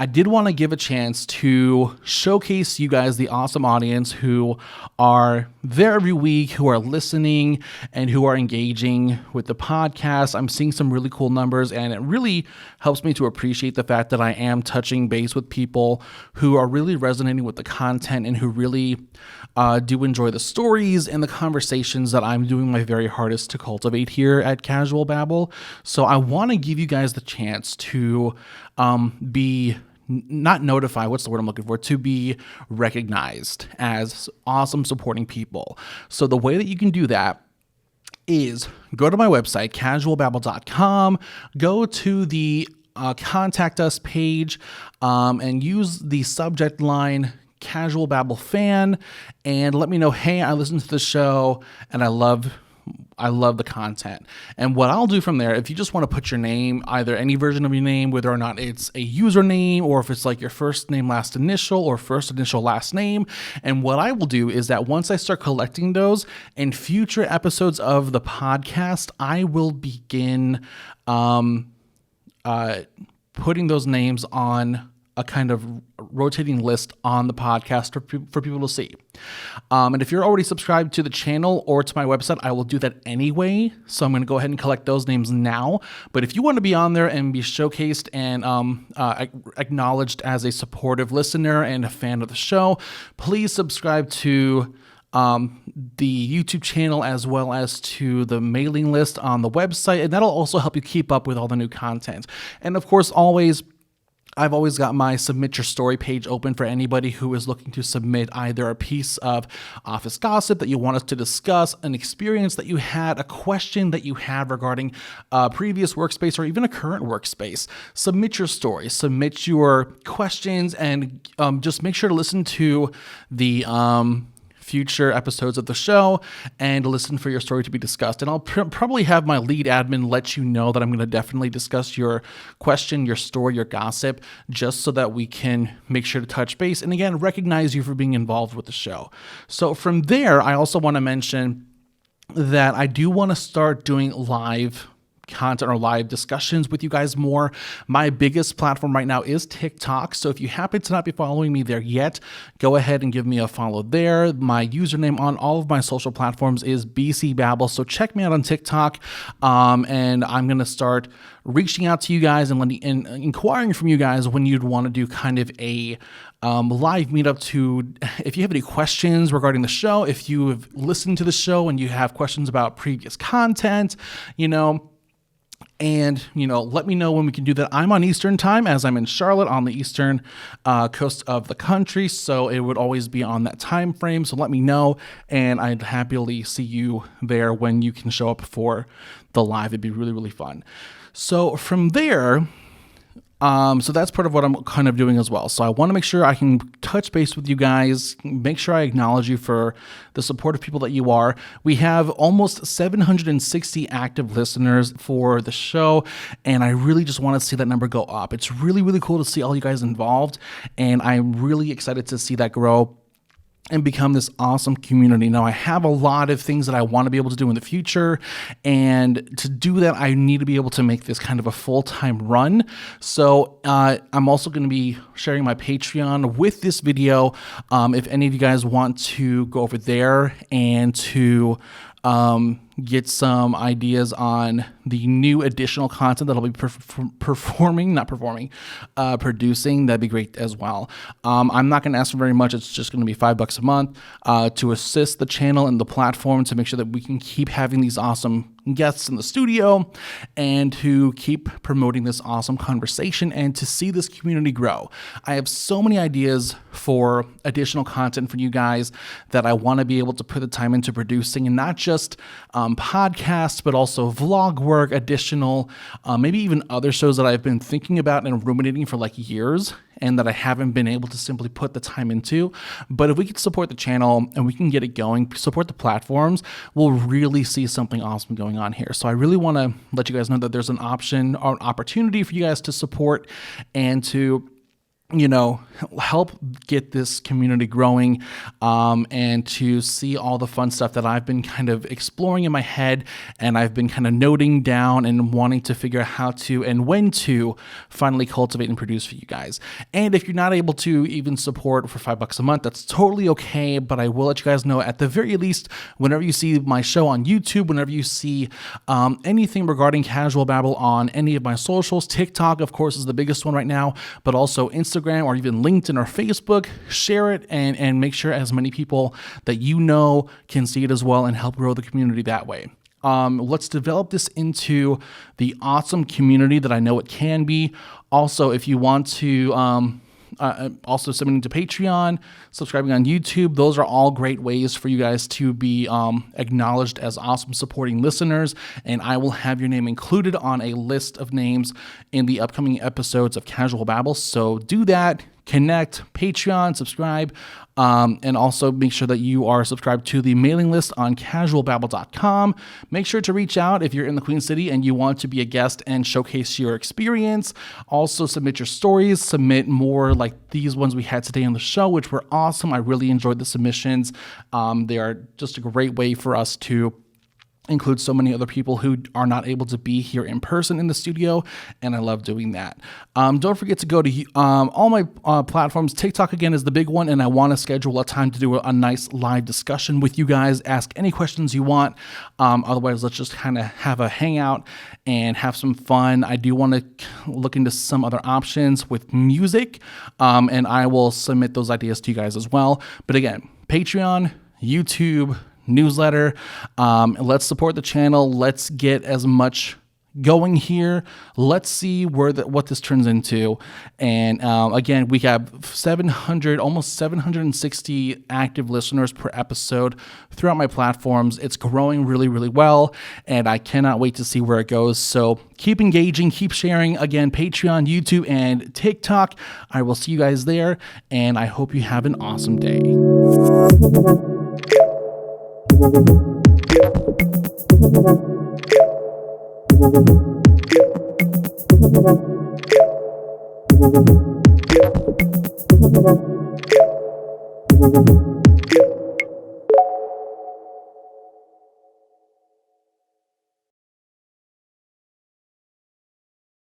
I did want to give a chance to showcase you guys, the awesome audience who are there every week, who are listening and who are engaging with the podcast. I'm seeing some really cool numbers, and it really helps me to appreciate the fact that I am touching base with people who are really resonating with the content and who really do enjoy the stories and the conversations that I'm doing my very hardest to cultivate here at Casual Babble. So I want to give you guys the chance to be not notified, what's the word I'm looking for, to be recognized as awesome supporting people. So the way that you can do that is go to my website, casualbabble.com, go to the contact us page, and use the subject line Casual Babble fan, and let me know, hey, I listened to the show and I love the content. And what I'll do from there, if you just want to put your name, either any version of your name, whether or not it's a username or if it's like your first name, last initial, or first initial, last name. And what I will do is that once I start collecting those in future episodes of the podcast, I will begin putting those names on a kind of rotating list on the podcast for people to see. And if you're already subscribed to the channel or to my website, I will do that anyway. So I'm going to go ahead and collect those names now. But if you want to be on there and be showcased and acknowledged as a supportive listener and a fan of the show, please subscribe to the YouTube channel as well as to the mailing list on the website. And that'll also help you keep up with all the new content. And of course, I've always got my submit your story page open for anybody who is looking to submit either a piece of office gossip that you want us to discuss, an experience that you had, a question that you have regarding a previous workspace or even a current workspace. Submit your story, submit your questions, and just make sure to listen to the future episodes of the show and listen for your story to be discussed. And I'll probably have my lead admin let you know that I'm going to definitely discuss your question, your story, your gossip, just so that we can make sure to touch base and again, recognize you for being involved with the show. So from there, I also want to mention that I do want to start doing live content or live discussions with you guys more. My biggest platform right now is TikTok. So if you happen to not be following me there yet, go ahead and give me a follow there. My username on all of my social platforms is BCBabble. So check me out on TikTok. And I'm going to start reaching out to you guys and inquiring from you guys when you'd want to do kind of a live meetup to, if you have any questions regarding the show, if you have listened to the show and you have questions about previous content, and, let me know when we can do that. I'm on Eastern time as I'm in Charlotte on the eastern coast of the country. So it would always be on that time frame. So let me know. And I'd happily see you there when you can show up for the live. It'd be really, really fun. So from there, so that's part of what I'm kind of doing as well. So I want to make sure I can touch base with you guys, make sure I acknowledge you for the supportive people that you are. We have almost 760 active listeners for the show, and I really just want to see that number go up. It's really, really cool to see all you guys involved, and I'm really excited to see that grow and become this awesome community. Now, I have a lot of things that I want to be able to do in the future, and to do that, I need to be able to make this kind of a full-time run. So I'm also going to be sharing my Patreon with this video. If any of you guys want to go over there and to get some ideas on the new additional content that I'll be producing, that'd be great as well. I'm not going to ask for very much. It's just going to be $5 a month to assist the channel and the platform to make sure that we can keep having these awesome guests in the studio and to keep promoting this awesome conversation and to see this community grow. I have so many ideas for additional content for you guys that I want to be able to put the time into producing, and not just podcasts, but also vlog work, additional, maybe even other shows that I've been thinking about and ruminating for like years and that I haven't been able to simply put the time into. But if we can support the channel and we can get it going, support the platforms, we'll really see something awesome going on here. So I really want to let you guys know that there's an option or an opportunity for you guys to support and to help get this community growing, and to see all the fun stuff that I've been kind of exploring in my head, and I've been kind of noting down and wanting to figure out how to and when to finally cultivate and produce for you guys. And if you're not able to even support for $5 a month, that's totally okay, but I will let you guys know at the very least, whenever you see my show on YouTube, whenever you see anything regarding Casual Babble on any of my socials, TikTok, of course, is the biggest one right now, but also Instagram or even LinkedIn or Facebook, share it and make sure as many people that can see it as well and help grow the community that way. Let's develop this into the awesome community that I know it can be. Also, if you want to also submitting to Patreon, subscribing on YouTube, those are all great ways for you guys to be acknowledged as awesome supporting listeners, and I will have your name included on a list of names in the upcoming episodes of Casual Babble. So do that, connect, Patreon, subscribe, and also make sure that you are subscribed to the mailing list on casualbabble.com. Make sure to reach out if you're in the Queen City and you want to be a guest and showcase your experience. Also submit your stories, submit more like these ones we had today on the show, which were awesome. I really enjoyed the submissions. They are just a great way for us to include so many other people who are not able to be here in person in the studio, and I love doing that. Don't forget to go to all my platforms. TikTok, again, is the big one, and I want to schedule a time to do a nice live discussion with you guys. Ask any questions you want. Otherwise, let's just kind of have a hangout and have some fun. I do want to look into some other options with music, and I will submit those ideas to you guys as well. But again, Patreon, YouTube, newsletter. Let's support the channel. Let's get as much going here. Let's see what this turns into. And again, we have almost 760 active listeners per episode throughout my platforms. It's growing really, really well, and I cannot wait to see where it goes. So keep engaging, keep sharing. Again, Patreon, YouTube, and TikTok. I will see you guys there, and I hope you have an awesome day. Thank you.